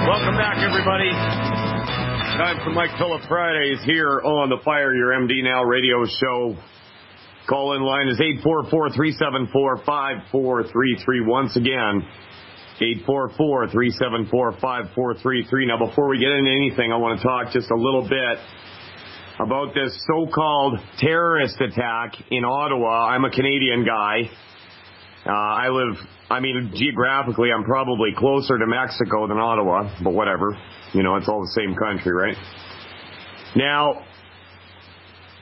Welcome back, everybody. Time for Mike Phillip Fridays here on the Fire Your MD Now radio show. Call-in line is 844-374-5433. Once again, 844-374-5433. Now, before we get into anything, I want to talk just a little bit about this so-called terrorist attack in Ottawa. I'm a Canadian guy. Geographically, I'm probably closer to Mexico than Ottawa, but whatever. You know, it's all the same country, right? Now,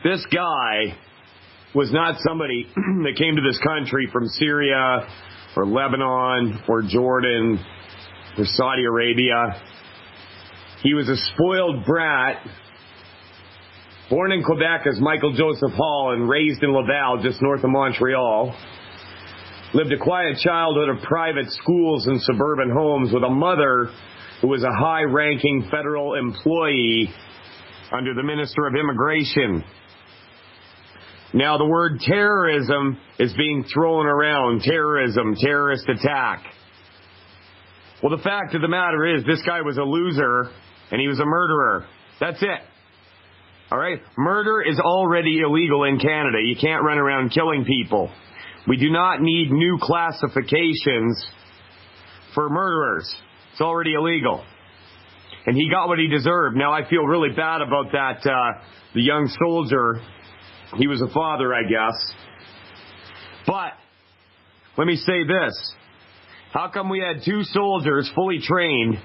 this guy was not somebody that came to this country from Syria or Lebanon or Jordan or Saudi Arabia. He was a spoiled brat, born in Quebec as Michael Joseph Hall and raised in Laval, just north of Montreal. Lived a quiet childhood of private schools and suburban homes with a mother who was a high-ranking federal employee under the Minister of Immigration. Now, the word terrorism is being thrown around. Terrorism, terrorist attack. Well, the fact of the matter is this guy was a loser and he was a murderer. That's it. All right? Murder is already illegal in Canada. You can't run around killing people. We do not need new classifications for murderers. It's already illegal. And he got what he deserved. Now, I feel really bad about that, the young soldier. He was a father, I guess. But let me say this. How come we had two soldiers, fully trained,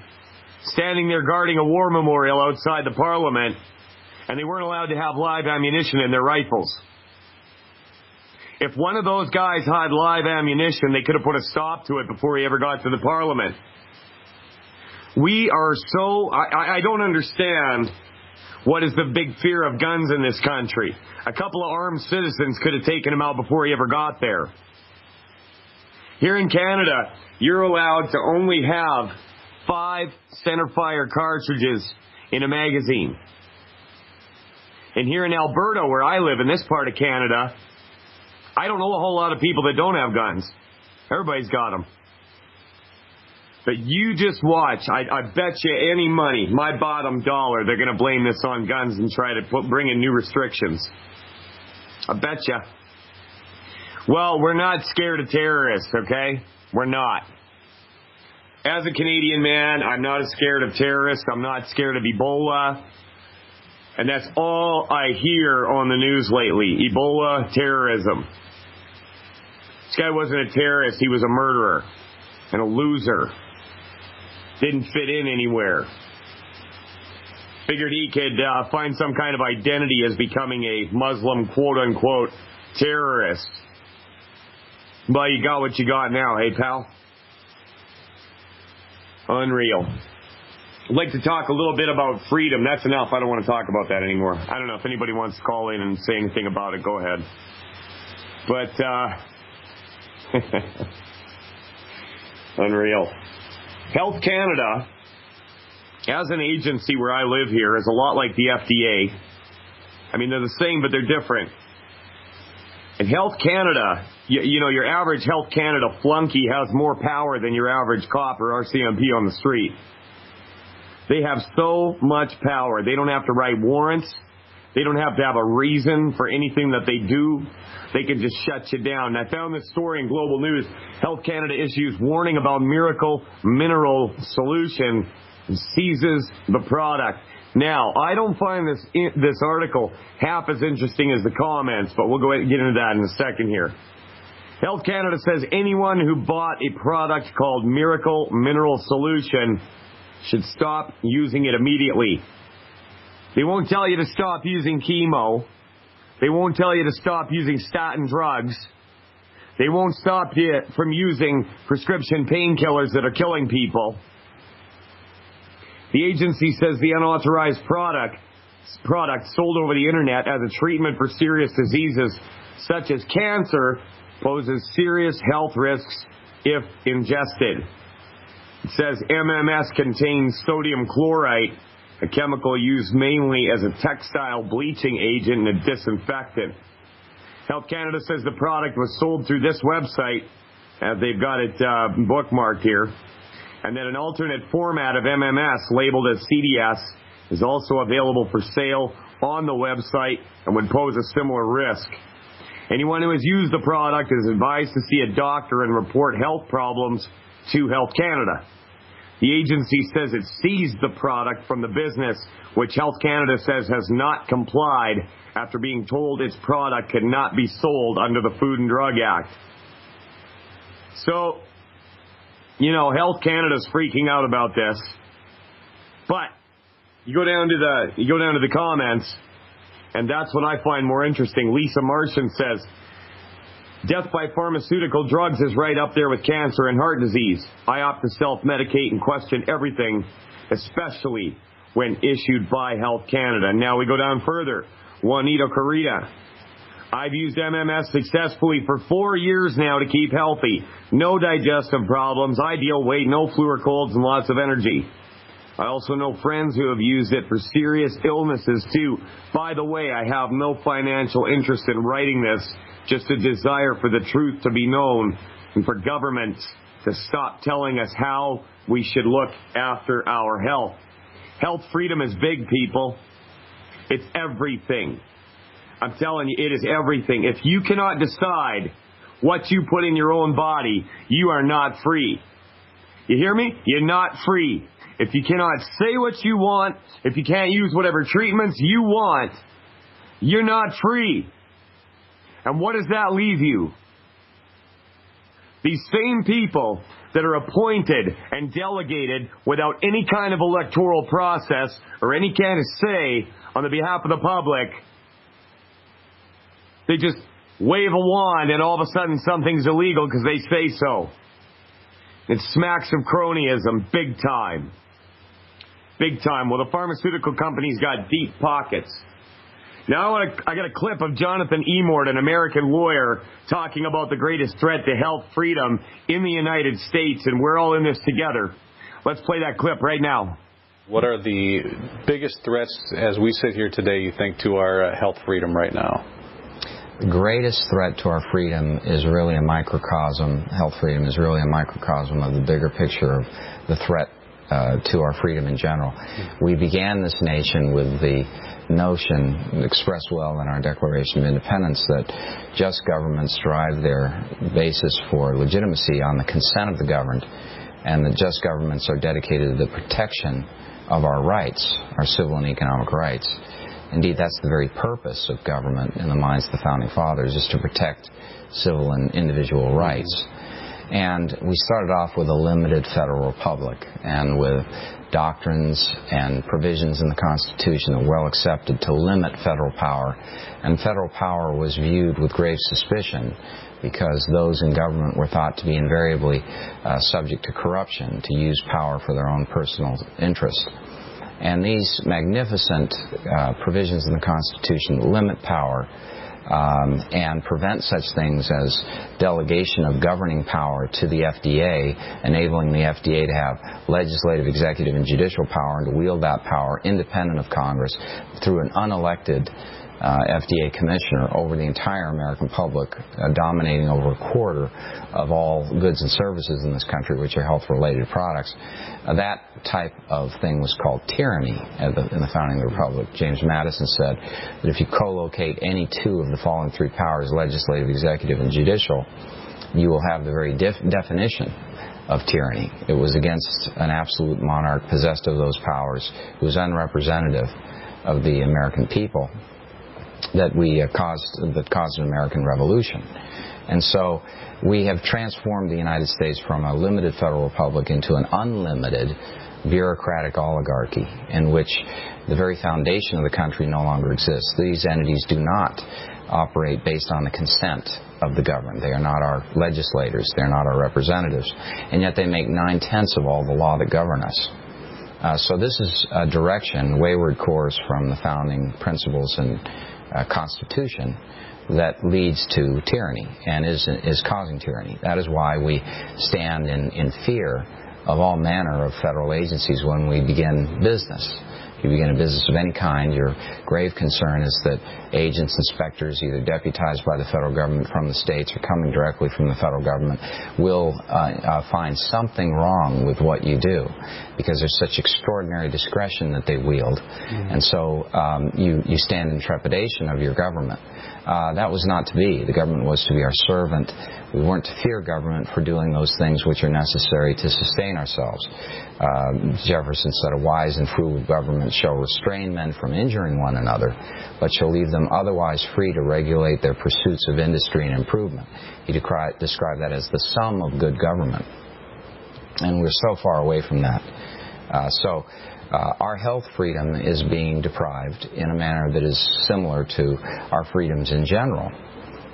standing there guarding a war memorial outside the Parliament, and they weren't allowed to have live ammunition in their rifles? If one of those guys had live ammunition, they could have put a stop to it before he ever got to the Parliament. We are so... I don't understand what is the big fear of guns in this country. A couple of armed citizens could have taken him out before he ever got there. Here in Canada, you're allowed to only have 5 centerfire cartridges in a magazine. And here in Alberta, where I live, in this part of Canada, I don't know a whole lot of people that don't have guns. Everybody's got them. But you just watch. I bet you any money, my bottom dollar, they're going to blame this on guns and try to bring in new restrictions. I bet you. Well, we're not scared of terrorists, okay? We're not. As a Canadian man, I'm not scared of terrorists. I'm not scared of Ebola. And that's all I hear on the news lately. Ebola, terrorism. This guy wasn't a terrorist. He was a murderer and a loser. Didn't fit in anywhere. Figured he could find some kind of identity as becoming a Muslim, quote-unquote, terrorist. Well, you got what you got now, hey, pal? Unreal. I'd like to talk a little bit about freedom. That's enough. I don't want to talk about that anymore. I don't know if anybody wants to call in and say anything about it. Go ahead. But, unreal. Health Canada, as an agency where I live here, is a lot like the FDA. I mean, they're the same, but they're different. And Health Canada, you know, your average Health Canada flunky has more power than your average cop or RCMP on the street. They have so much power. They don't have to write warrants. They don't have to have a reason for anything that they do. They can just shut you down. And I found this story in Global News. Health Canada issues warning about miracle mineral solution and seizes the product. Now, I don't find this article half as interesting as the comments, but we'll go ahead and get into that in a second here. Health Canada says anyone who bought a product called Miracle Mineral Solution should stop using it immediately. They won't tell you to stop using chemo. They won't tell you to stop using statin drugs. They won't stop you from using prescription painkillers that are killing people. The agency says the unauthorized product sold over the internet as a treatment for serious diseases such as cancer poses serious health risks if ingested. It says MMS contains sodium chloride, a chemical used mainly as a textile bleaching agent and a disinfectant. Health Canada says the product was sold through this website, as they've got it bookmarked here. and that an alternate format of MMS labeled as CDS is also available for sale on the website and would pose a similar risk. Anyone who has used the product is advised to see a doctor and report health problems to Health Canada. The agency says it seized the product from the business, which Health Canada says has not complied after being told its product could not be sold under the Food and Drug Act. So, you know, Health Canada's freaking out about this. But you go down to the comments, and that's what I find more interesting. Lisa Martian says, death by pharmaceutical drugs is right up there with cancer and heart disease. I opt to self-medicate and question everything, especially when issued by Health Canada. Now we go down further. Juanito Carita. I've used MMS successfully for 4 years now to keep healthy. No digestive problems, ideal weight, no flu or colds, and lots of energy. I also know friends who have used it for serious illnesses too. By the way, I have no financial interest in writing this, just a desire for the truth to be known and for governments to stop telling us how we should look after our health. Health freedom is big, people. It's everything. I'm telling you, it is everything. If you cannot decide what you put in your own body, you are not free. You hear me? You're not free. If you cannot say what you want, if you can't use whatever treatments you want, you're not free. And what does that leave you? These same people that are appointed and delegated without any kind of electoral process or any kind of say on the behalf of the public, they just wave a wand and all of a sudden something's illegal because they say so. It smacks of cronyism big time. Big time. Well, the pharmaceutical companies got deep pockets. Now I got a clip of Jonathan Emord, an American lawyer, talking about the greatest threat to health freedom in the United States, and we're all in this together. Let's play that clip right now. What are the biggest threats as we sit here today, you think, to our health freedom right now? The greatest threat to our freedom is really a microcosm. Health freedom is really a microcosm of the bigger picture of the threat to our freedom in general. We began this nation with the notion, expressed well in our Declaration of Independence, that just governments derive their basis for legitimacy on the consent of the governed, and that just governments are dedicated to the protection of our rights, our civil and economic rights. Indeed, that's the very purpose of government in the minds of the Founding Fathers, is to protect civil and individual rights. And we started off with a limited federal republic, and with doctrines and provisions in the Constitution that were well accepted to limit federal power. And federal power was viewed with grave suspicion because those in government were thought to be invariably subject to corruption, to use power for their own personal interest. And these magnificent provisions in the Constitution limit power and prevent such things as delegation of governing power to the FDA, enabling the FDA to have legislative, executive, and judicial power, and to wield that power independent of Congress through an unelected FDA commissioner over the entire American public, dominating over a quarter of all goods and services in this country, which are health-related products. That type of thing was called tyranny in the founding of the Republic. James Madison said that if you co-locate any two of the following three powers, legislative, executive, and judicial, you will have the very definition of tyranny. It was against an absolute monarch possessed of those powers, who was unrepresentative of the American people, that caused an American Revolution. And so we have transformed the United States from a limited federal republic into an unlimited bureaucratic oligarchy in which the very foundation of the country no longer exists. These entities do not operate based on the consent of the government. They are not our legislators. They're not our representatives. And yet they make 9/10 of all the law that govern us. So this is a direction, wayward course from the founding principles and Constitution that leads to tyranny and is causing tyranny. That is why we stand in fear of all manner of federal agencies when we begin business. you begin a business of any kind, your grave concern is that agents, inspectors, either deputized by the federal government from the states or coming directly from the federal government, will find something wrong with what you do, because there's such extraordinary discretion that they wield. And so you stand in trepidation of your government. That was not to be. The government was to be our servant. We weren't to fear government for doing those things which are necessary to sustain ourselves. Jefferson said, "A wise and frugal government shall restrain men from injuring one another, but shall leave them otherwise free to regulate their pursuits of industry and improvement." He described that as the sum of good government. And we're so far away from that. Our health freedom is being deprived in a manner that is similar to our freedoms in general.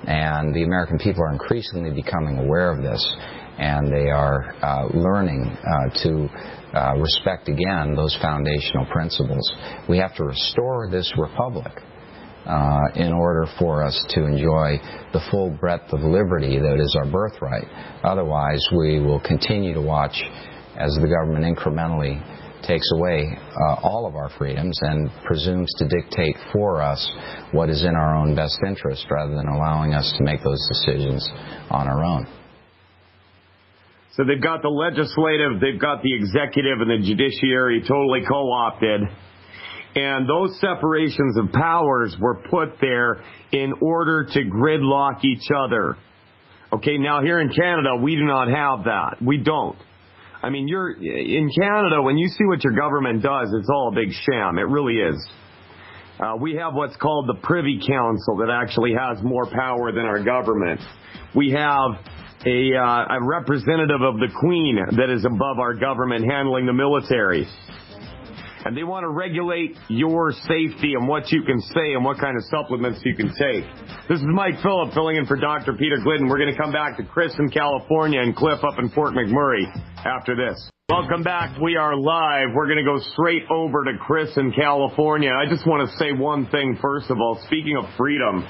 And the American people are increasingly becoming aware of this, and they are learning to respect again those foundational principles. We have to restore this republic in order for us to enjoy the full breadth of liberty that is our birthright. Otherwise, we will continue to watch as the government incrementally takes away all of our freedoms and presumes to dictate for us what is in our own best interest rather than allowing us to make those decisions on our own. So they've got the legislative, they've got the executive and the judiciary totally co-opted. And those separations of powers were put there in order to gridlock each other. Okay, now here in Canada, we do not have that. We don't. I mean, in Canada, when you see what your government does, it's all a big sham. It really is. We have what's called the Privy Council that actually has more power than our government. We have a representative of the Queen that is above our government handling the military. And they want to regulate your safety and what you can say and what kind of supplements you can take. This is Mike Phillip filling in for Dr. Peter Glidden. We're going to come back to Chris in California and Cliff up in Fort McMurray after this. Welcome back. We are live. We're going to go straight over to Chris in California. I just want to say one thing first of all. Speaking of freedom,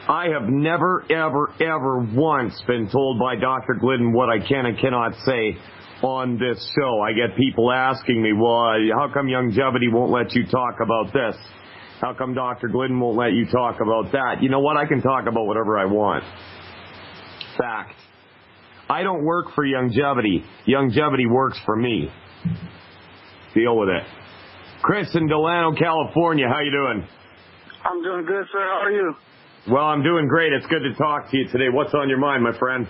I have never, ever, ever once been told by Dr. Glidden what I can and cannot say on this show. I get people asking me, well, how come Youngevity won't let you talk about this? How come Dr. Glidden won't let you talk about that? You know what? I can talk about whatever I want. Fact. I don't work for Youngevity. Youngevity works for me. Deal with it. Chris in Delano, California. How you doing? I'm doing good, sir. How are you? Well, I'm doing great. It's good to talk to you today. What's on your mind, my friend?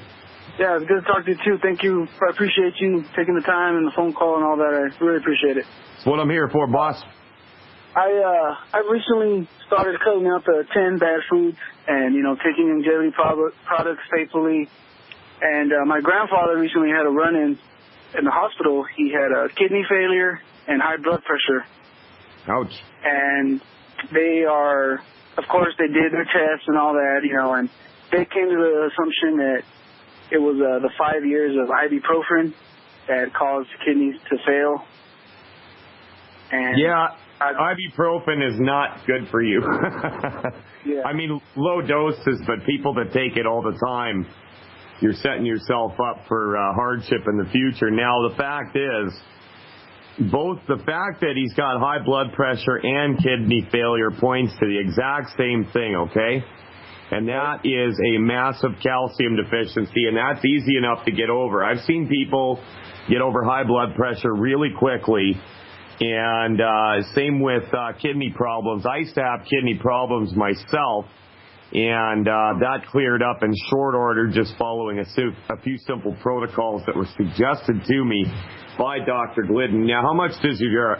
Yeah, it's good to talk to you, too. Thank you. I appreciate you taking the time and the phone call and all that. I really appreciate it. That's what I'm here for, boss. I recently started cutting out the 10 bad foods and, taking Youngevity products faithfully. And my grandfather recently had a run-in the hospital. He had a kidney failure and high blood pressure. Ouch. And they are, of course, they did their tests and all that, and they came to the assumption that it was the 5 years of ibuprofen that caused kidneys to fail. And yeah, ibuprofen is not good for you. Yeah. I mean, low doses, but people that take it all the time, you're setting yourself up for hardship in the future. Now, the fact is, both the fact that he's got high blood pressure and kidney failure points to the exact same thing, okay? And that is a massive calcium deficiency, and that's easy enough to get over. I've seen people get over high blood pressure really quickly, and same with kidney problems. I used to have kidney problems myself, and that cleared up in short order just following a few simple protocols that were suggested to me by Dr. Glidden. Now, how much does your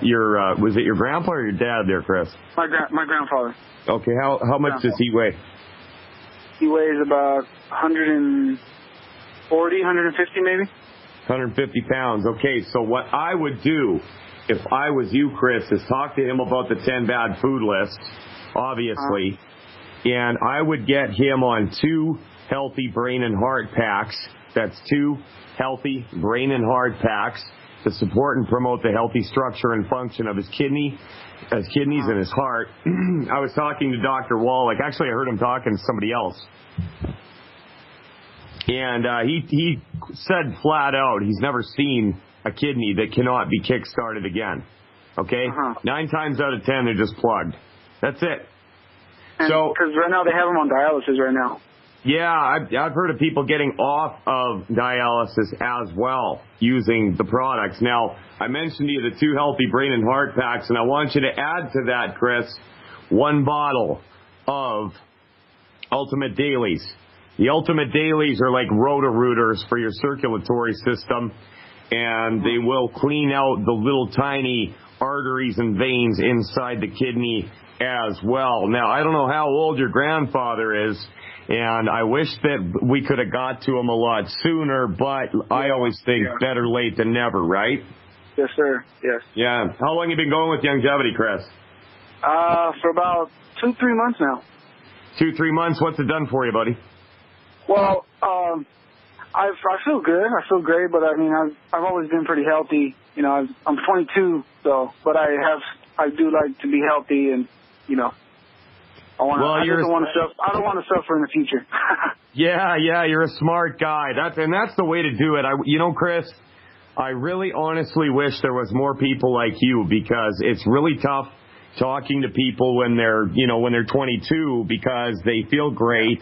was it your grandpa or your dad there, Chris? My grandfather. Okay, how much does he weigh? He weighs about 140, 150 maybe. 150 pounds. Okay, so what I would do if I was you, Chris, is talk to him about the 10 bad food list, obviously, and I would get him on 2 healthy brain and heart packs. That's 2 healthy brain and heart packs to support and promote the healthy structure and function of his kidneys and his heart. I was talking to Dr. Wallach. Actually, I heard him talking to somebody else. And he said flat out he's never seen a kidney that cannot be kick-started again. Okay? 9 times out of 10, they're just plugged. That's it. And so, because right now they have them on dialysis right now. Yeah, I've heard of people getting off of dialysis as well using the products. Now, I mentioned to you the 2 healthy brain and heart packs, and I want you to add to that, Chris, 1 bottle of Ultimate Dailies. The Ultimate Dailies are like Roto-Rooters for your circulatory system, and they will clean out the little tiny arteries and veins inside the kidney as well. Now, I don't know how old your grandfather is, and I wish that we could have got to him a lot sooner, but I always think better late than never, right? Yes, sir. Yes. Yeah. How long have you been going with longevity, Chris? For about 2-3 months now. 2-3 months. What's it done for you, buddy? Well, I feel good. I feel great, but I mean, I've always been pretty healthy. You know, I'm 22, so, but I do like to be healthy, and you know, I don't want to suffer in the future. Yeah, you're a smart guy. That's the way to do it. Chris, I really honestly wish there was more people like you, because it's really tough talking to people when they're 22, because they feel great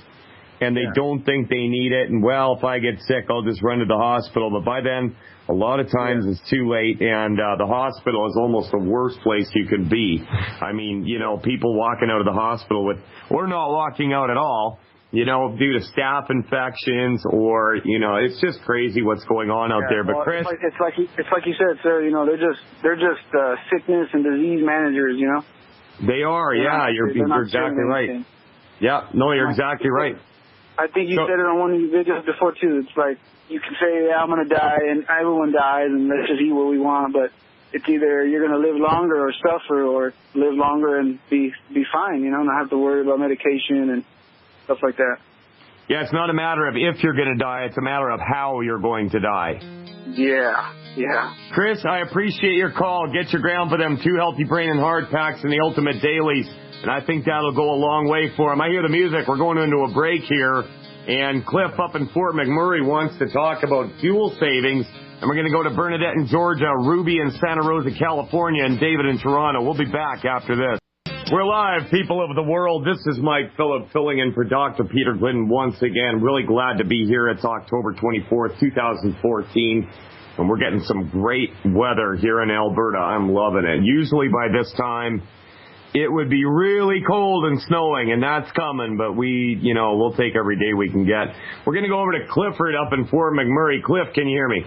and they don't think they need it. And well, if I get sick, I'll just run to the hospital. But by then, a lot of times it's too late, and the hospital is almost the worst place you can be. I mean, people walking out of the hospital or not walking out at all, due to staph infections, or it's just crazy what's going on out there. But Chris, it's like you said, sir. They're just sickness and disease managers. They are. You're exactly right. Yeah, no, you're exactly right. I think you said it on one of your videos before too. It's like you can say, I'm going to die, and everyone dies, and let's just eat what we want. But it's either you're going to live longer or suffer, or live longer and be fine. Not have to worry about medication and stuff like that. Yeah, it's not a matter of if you're going to die. It's a matter of how you're going to die. Yeah. Chris, I appreciate your call. Get your grandpa them 2 healthy brain and heart packs and the Ultimate Dailies, and I think that'll go a long way for him. I hear the music. We're going into a break here, and Cliff up in Fort McMurray wants to talk about fuel savings, and we're going to go to Bernadette in Georgia, Ruby in Santa Rosa, California, and David in Toronto. We'll be back after this. We're live, people of the world. This is Mike Phillip filling in for Dr. Peter Glidden once again. Really glad to be here. It's October 24th, 2014, and we're getting some great weather here in Alberta. I'm loving it. Usually by this time, it would be really cold and snowing, and that's coming, but we'll take every day we can get. We're going to go over to Clifford up in Fort McMurray. Cliff, can you hear me?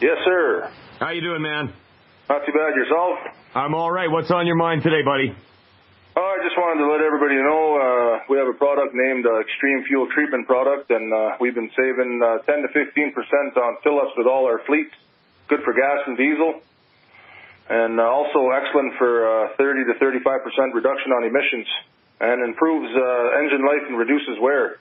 Yes, sir. How you doing, man? Not too bad. Yourself? I'm all right. What's on your mind today, buddy? I just wanted to let everybody know we have a product named Extreme Fuel Treatment Product, and we've been saving 10 to 15% on fill-ups with all our fleets. Good for gas and diesel, and also excellent for 30 to 35% reduction on emissions, and improves engine life and reduces wear.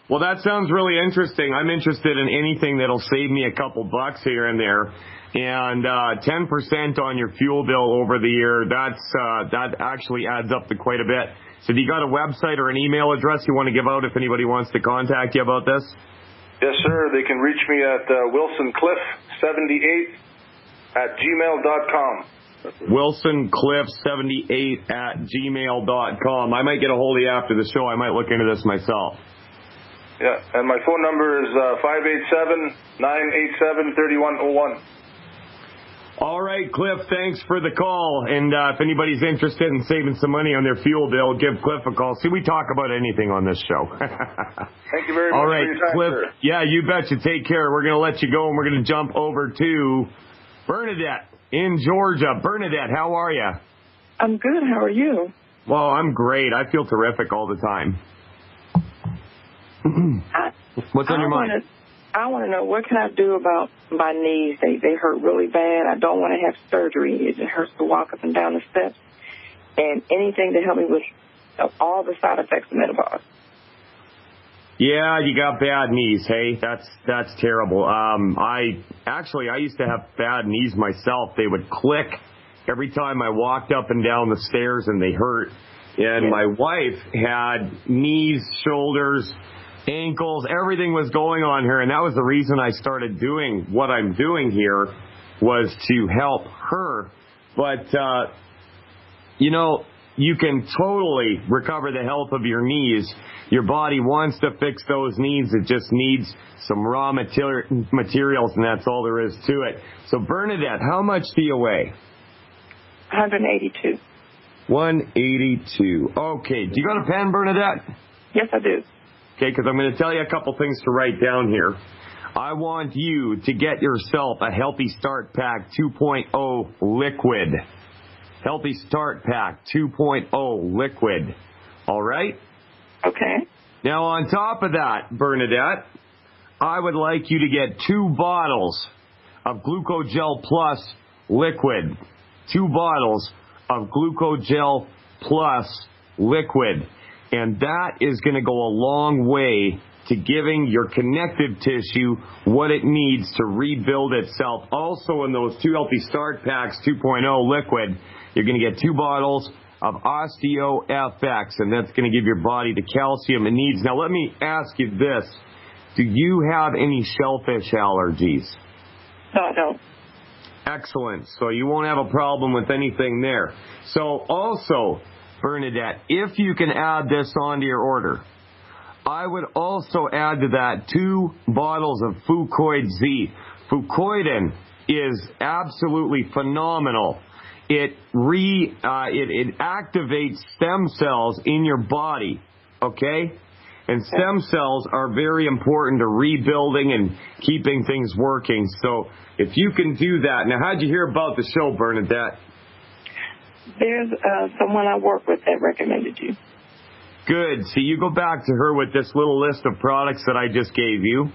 Well, that sounds really interesting. I'm interested in anything that'll save me a couple bucks here and there. And 10% on your fuel bill over the year, that actually adds up to quite a bit. So do you got a website or an email address you want to give out if anybody wants to contact you about this? Yes, sir. They can reach me at wilsoncliff78@gmail.com. wilsoncliff78@gmail.com. I might get a hold of you after the show. I might look into this myself. Yeah, and my phone number is 587-987-3101. All right, Cliff, thanks for the call. And if anybody's interested in saving some money on their fuel bill, give Cliff a call. See, we talk about anything on this show. Thank you very much. All right, for your time, Cliff. sir. Yeah, you betcha. Take care. We're going to let you go, and we're going to jump over to Bernadette in Georgia. Bernadette, how are you? I'm good. How are you? Well, I'm great. I feel terrific all the time. What's on your mind? I want to know, what can I do about my knees? They hurt really bad. I don't want to have surgery. It hurts to walk up and down the steps. And anything to help me with all the side effects of menopause. Yeah, you got bad knees, hey? That's terrible. I used to have bad knees myself. They would click every time I walked up and down the stairs, and they hurt. And my wife had knees, shoulders, ankles, everything was going on her, and that was the reason I started doing what I'm doing here, was to help her But, you can totally recover the health of your knees. Your body wants to fix those needs. It just needs some raw materials, and that's all there is to it. So, Bernadette, how much do you weigh? 182. 182. Okay. Do you got a pen, Bernadette? Yes, I do. Okay, because I'm going to tell you a couple things to write down here. I want you to get yourself a Healthy Start Pack 2.0 liquid. Healthy Start Pack 2.0 liquid. All right? Okay. Now, on top of that, Bernadette, I would like you to get 2 bottles of Glucogel Plus liquid. 2 bottles of Glucogel Plus liquid. And that is going to go a long way to giving your connective tissue what it needs to rebuild itself. Also, in those 2 Healthy Start Packs 2.0 liquid, you're going to get 2 bottles of OsteoFX, and that's going to give your body the calcium it needs. Now, let me ask you this. Do you have any shellfish allergies? No, I don't. Excellent. So you won't have a problem with anything there. So also, Bernadette, if you can add this onto your order, I would also add to that 2 bottles of Fucoid Z. Fucoidin is absolutely phenomenal. It activates stem cells in your body, okay? And stem cells are very important to rebuilding and keeping things working. So if you can do that. Now, how'd you hear about the show, Bernadette? There's someone I work with that recommended you. Good. See, you go back to her with this little list of products that I just gave you,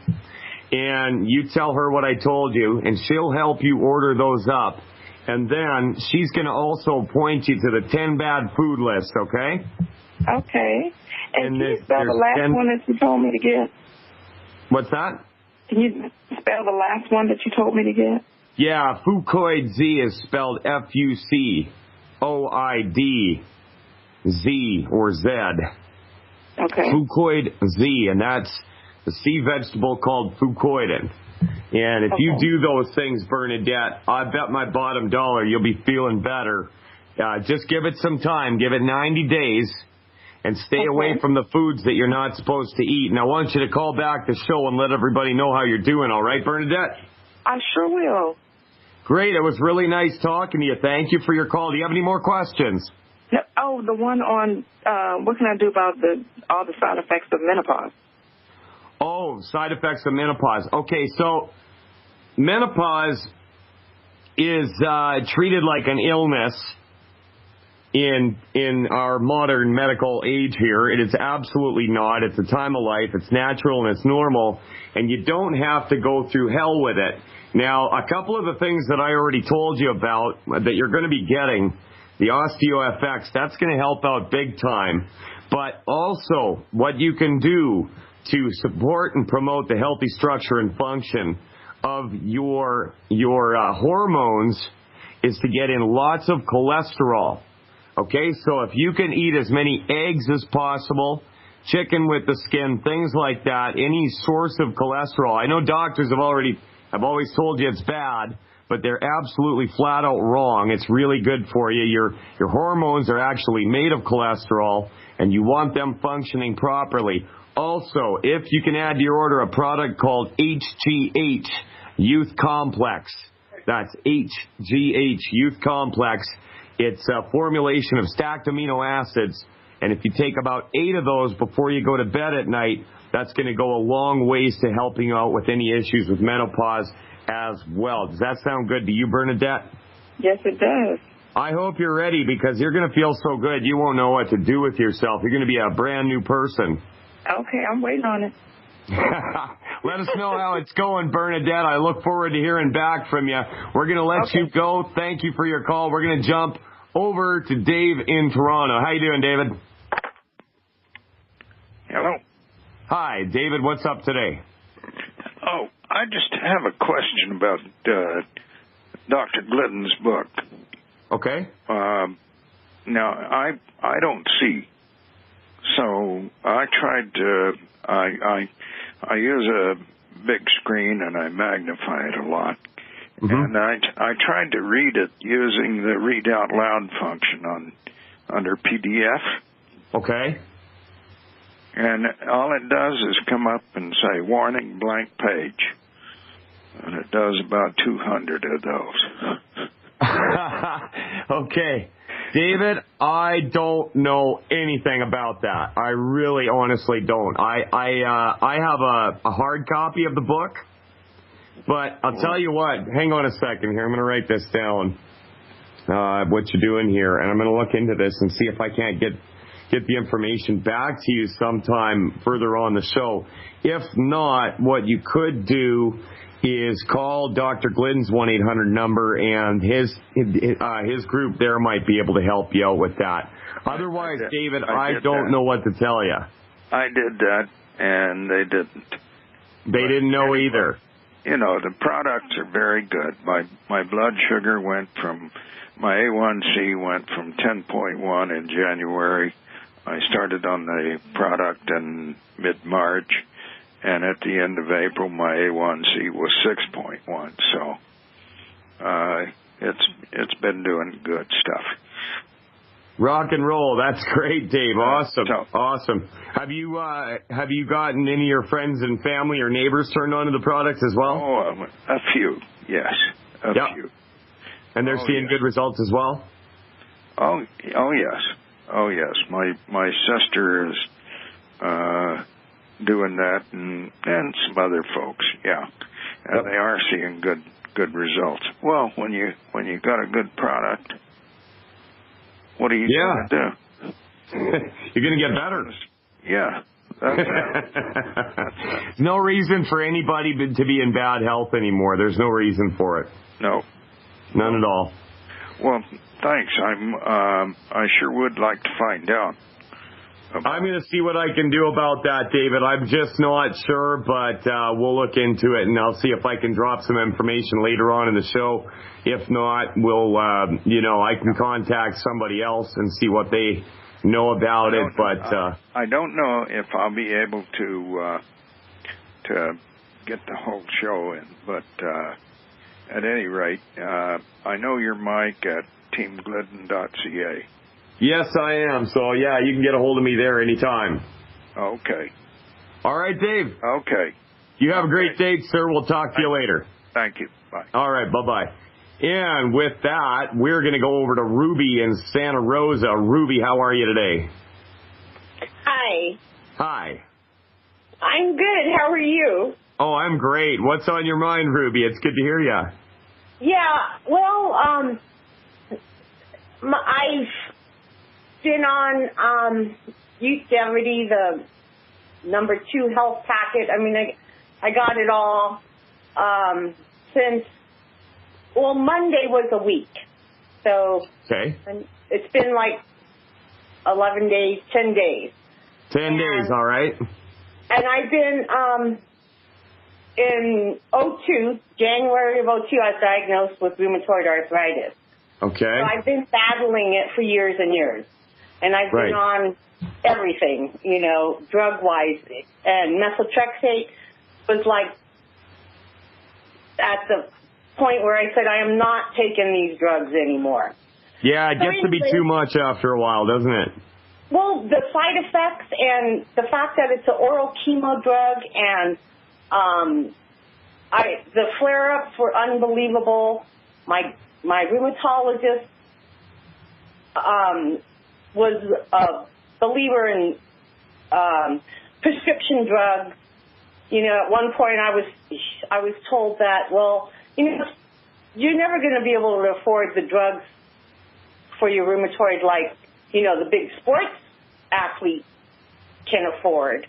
and you tell her what I told you, and she'll help you order those up. And then she's going to also point you to the 10 bad food list, okay? Okay. And can you spell the last one that you told me to get? What's that? Can you spell the last one that you told me to get? Yeah, Fucoid Z is spelled Fucoid-Z or Z. Okay. Fucoid Z, and that's the sea vegetable called fucoidin. And if you do those things, Bernadette, I bet my bottom dollar you'll be feeling better. Just give it some time. Give it 90 days. And stay away from the foods that you're not supposed to eat. And I want you to call back the show and let everybody know how you're doing, all right, Bernadette? I sure will. Great. It was really nice talking to you. Thank you for your call. Do you have any more questions? No, the one on what can I do about all the side effects of menopause? Oh, side effects of menopause. Okay, so menopause is treated like an illness in our modern medical age here. It is absolutely not. It's a time of life. It's natural and it's normal, and you don't have to go through hell with it. Now, a couple of the things that I already told you about that you're going to be getting, the OsteoFX, that's going to help out big time. But also, what you can do to support and promote the healthy structure and function of your hormones is to get in lots of cholesterol. Okay, so if you can eat as many eggs as possible, chicken with the skin, things like that, any source of cholesterol. I know doctors have always told you it's bad, but they're absolutely flat out wrong. It's really good for you. Your hormones are actually made of cholesterol, and you want them functioning properly. Also, if you can add to your order a product called HGH Youth Complex. That's HGH Youth Complex. It's a formulation of stacked amino acids, and if you take about 8 of those before you go to bed at night, that's going to go a long ways to helping you out with any issues with menopause as well. Does that sound good to you, Bernadette? Yes, it does. I hope you're ready, because you're going to feel so good you won't know what to do with yourself. You're going to be a brand new person. Okay, I'm waiting on it. Let us know how it's going, Bernadette. I look forward to hearing back from you. We're going to let you go. Thank you for your call. We're going to jump over to Dave in Toronto. How you doing, David? Hello. Hi, David. What's up today? Oh, I just have a question about Dr. Glidden's book. Okay. Now, I don't see, so I tried to. I use a big screen and I magnify it a lot, And I tried to read it using the read out loud function under PDF. Okay. And all it does is come up and say, warning, blank page. And it does about 200 of those. Okay. David, I don't know anything about that. I really honestly don't. I have a hard copy of the book, but I'll tell you what, hang on a second here. I'm going to write this down, what you're doing here, and I'm going to look into this and see if I can't get the information back to you sometime further on the show. If not, what you could do is call Dr. Glidden's 1-800 number, and his group there might be able to help you out with that. Otherwise, David, I don't know what to tell you. I did that, and they didn't. They didn't know either. You know, the products are very good. My blood sugar my A1C went from 10.1 in January. I started on the product in mid-March. And at the end of April, my A1C was 6.1. So it's been doing good stuff. Rock and roll. That's great, Dave. Awesome. Awesome. Have you gotten any of your friends and family or neighbors turned on to the products as well? Oh, a few. Yes, a few. And they're seeing good results as well? Oh yes. My sister is doing that, and some other folks, and they are seeing good results. Well, when you got a good product, what are you going to do? You're going to get better. Yeah. There's no reason for anybody to be in bad health anymore. There's no reason for it. No. None at all. Well, thanks. I sure would like to find out. I'm going to see what I can do about that, David. I'm just not sure, but we'll look into it, and I'll see if I can drop some information later on in the show. If not, we'll, I can contact somebody else and see what they know about it. But I don't know if I'll be able to get the whole show in, but at any rate, I know you're Mike at teamglidden.ca. Yes, I am. So, yeah, you can get a hold of me there anytime. Okay. All right, Dave. Okay. You have a great day, sir. We'll talk to you later. Thank you. Bye. All right. Bye-bye. And with that, we're going to go over to Ruby in Santa Rosa. Ruby, how are you today? Hi. Hi. I'm good. How are you? Oh, I'm great. What's on your mind, Ruby? It's good to hear you. Yeah. Well, I've been on Youthevity, the number 2 health packet. I mean, I got it all since, Monday was a week. So okay. It's been like 11 days, 10 days. 10 days, all right. And I've been, in January of 2002, I was diagnosed with rheumatoid arthritis. Okay. So I've been battling it for years and years. And I've been on everything, drug-wise. And methotrexate was like at the point where I said, I am not taking these drugs anymore. Yeah, it gets to be too much after a while, doesn't it? Well, the side effects and the fact that it's an oral chemo drug and the flare-ups were unbelievable. My rheumatologist was a believer in prescription drugs. At one point I was told that, you're never going to be able to afford the drugs for your rheumatoid like, the big sports athlete can afford.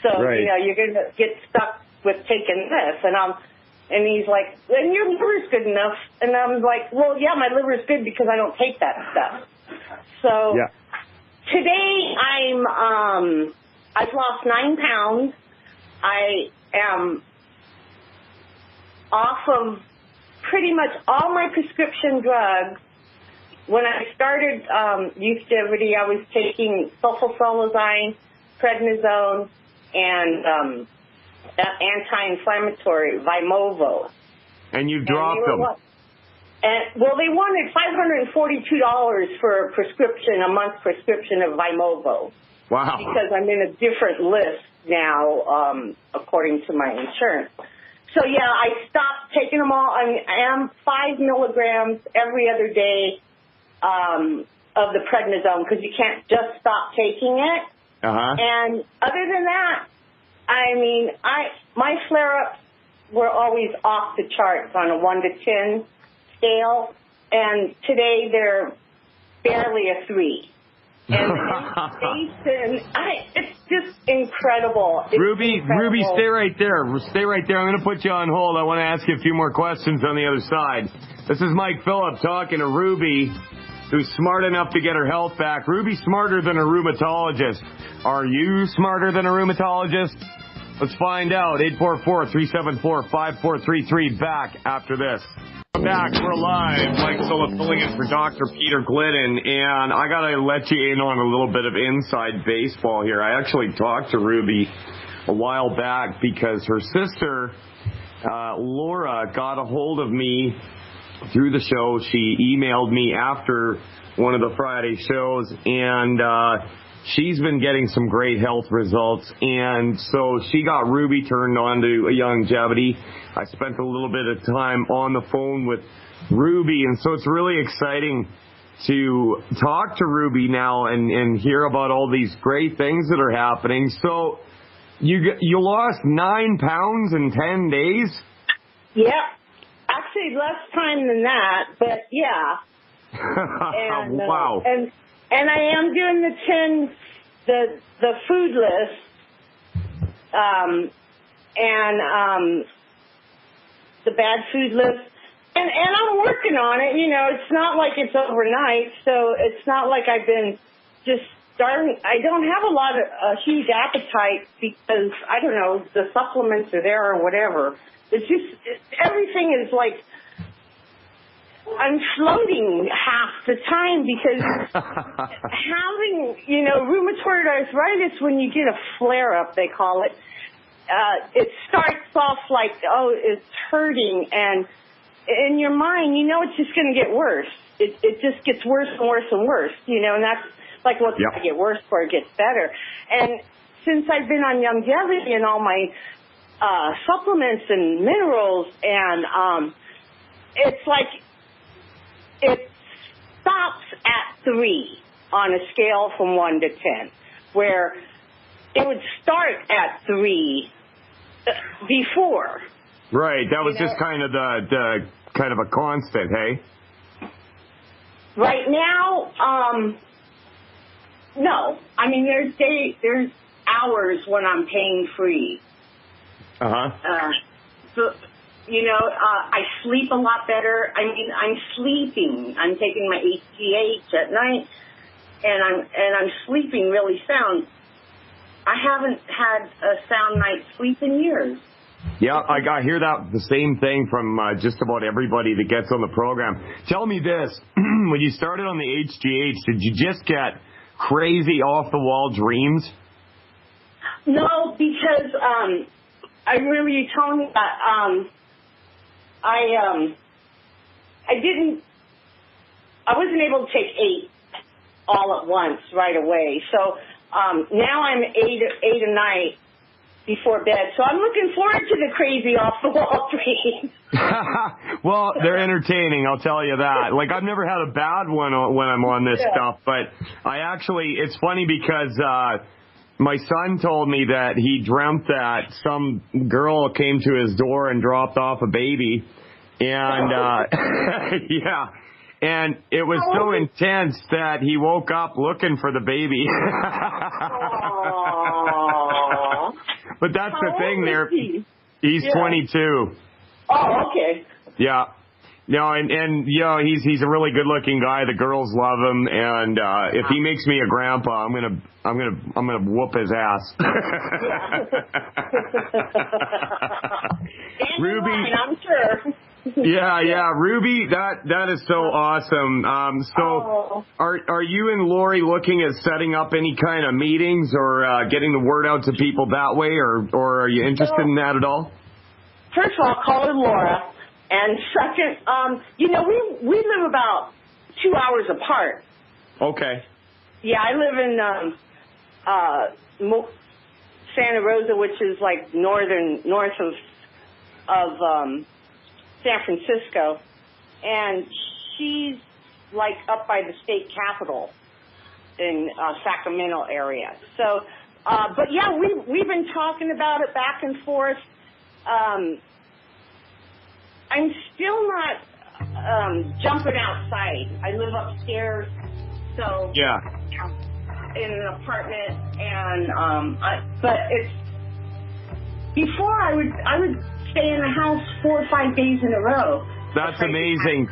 So, you're going to get stuck with taking this. And he's like, and your liver's good enough. And I'm like, well, yeah, my liver's good because I don't take that stuff. So today I've lost 9 pounds. I am off of pretty much all my prescription drugs. When I started Youthevity, I was taking sulfasalazine, prednisone, and anti-inflammatory Vimovo. And you dropped them. They wanted $542 for a month's prescription of Vimovo. Wow. Because I'm in a different list now, according to my insurance. So, yeah, I stopped taking them all. I am 5 milligrams every other day of the prednisone because you can't just stop taking it. And other than that, I mean, my flare-ups were always off the charts on a 1 to 10 scale, and today they're barely a 3. And it's just incredible. Ruby, stay right there. Stay right there. I'm going to put you on hold. I want to ask you a few more questions on the other side. This is Mike Phillip talking to Ruby, who's smart enough to get her health back. Ruby's smarter than a rheumatologist. Are you smarter than a rheumatologist? Let's find out. 844-374-5433. Back after this. Back, we're live. Mike Phillip filling in for Dr. Peter Glidden, and I gotta let you in on a little bit of inside baseball here. I actually talked to Ruby a while back because her sister, Laura, got a hold of me through the show. She emailed me after one of the Friday shows, and she's been getting some great health results, and so she got Ruby turned on to a longevity. I spent a little bit of time on the phone with Ruby, and so it's really exciting to talk to Ruby now and hear about all these great things that are happening. So you lost 9 pounds in 10 days? Yeah. Actually, less time than that, but yeah. And, wow. And I am doing the food list, the bad food list, and I'm working on it. You know, it's not like it's overnight, so it's not like I've been just starting. I don't have a huge appetite because I don't know, the supplements are there or whatever. It's just everything is like I'm floating half the time because having, rheumatoid arthritis, when you get a flare-up, they call it, it starts off like, oh, it's hurting, and in your mind, it's just going to get worse. It just gets worse and worse and worse, and that's like what's going to get worse before it gets better. And since I've been on longevity and all my supplements and minerals, and it's like it stops at 3 on a scale from 1 to 10, where it would start at 3 before. Right, that was just kind of the kind of a constant, hey? Right now, no. I mean, there's hours when I'm pain free. So, I sleep a lot better. I mean, I'm sleeping. I'm taking my HGH at night, and I'm sleeping really sound. I haven't had a sound night's sleep in years. Yeah, I hear that the same thing from just about everybody that gets on the program. Tell me this, when you started on the HGH, did you just get crazy off-the-wall dreams? No, because I remember you telling me that I wasn't able to take 8 all at once right away. So now I'm 8 a night before bed. So I'm looking forward to the crazy off-the-wall dreams. Well, they're entertaining, I'll tell you that. Like, I've never had a bad one when I'm on this stuff, but it's funny because my son told me that he dreamt that some girl came to his door and dropped off a baby, and yeah, and it was so intense that he woke up looking for the baby. But that's the thing there. He's 22. Oh, okay. Yeah. No, and he's a really good looking guy. The girls love him, and if he makes me a grandpa, I'm gonna whoop his ass. Ruby, I'm sure. Yeah, Ruby, that is so awesome. Are you and Lori looking at setting up any kind of meetings or getting the word out to people that way, or are you interested in that at all? First of all, call her Laura. And second, we live about 2 hours apart. Okay. Yeah, I live in Santa Rosa, which is like north of San Francisco, and she's like up by the state capitol in Sacramento area. So, but yeah, we've been talking about it back and forth. I'm still not jumping outside. I live upstairs, so yeah, in an apartment, and but it's before I would stay in the house 4 or 5 days in a row. That's amazing.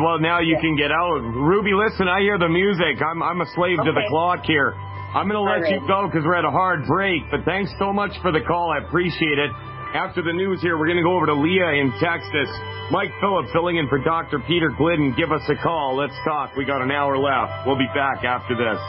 Well, now you can get out. Ruby, listen, I hear the music. I'm a slave to the clock here. I'm going to let you go because we're at a hard break, but thanks so much for the call. I appreciate it. After the news here, we're going to go over to Leah in Texas. Mike Phillip filling in for Dr. Peter Glidden. Give us a call. Let's talk. We got an hour left. We'll be back after this.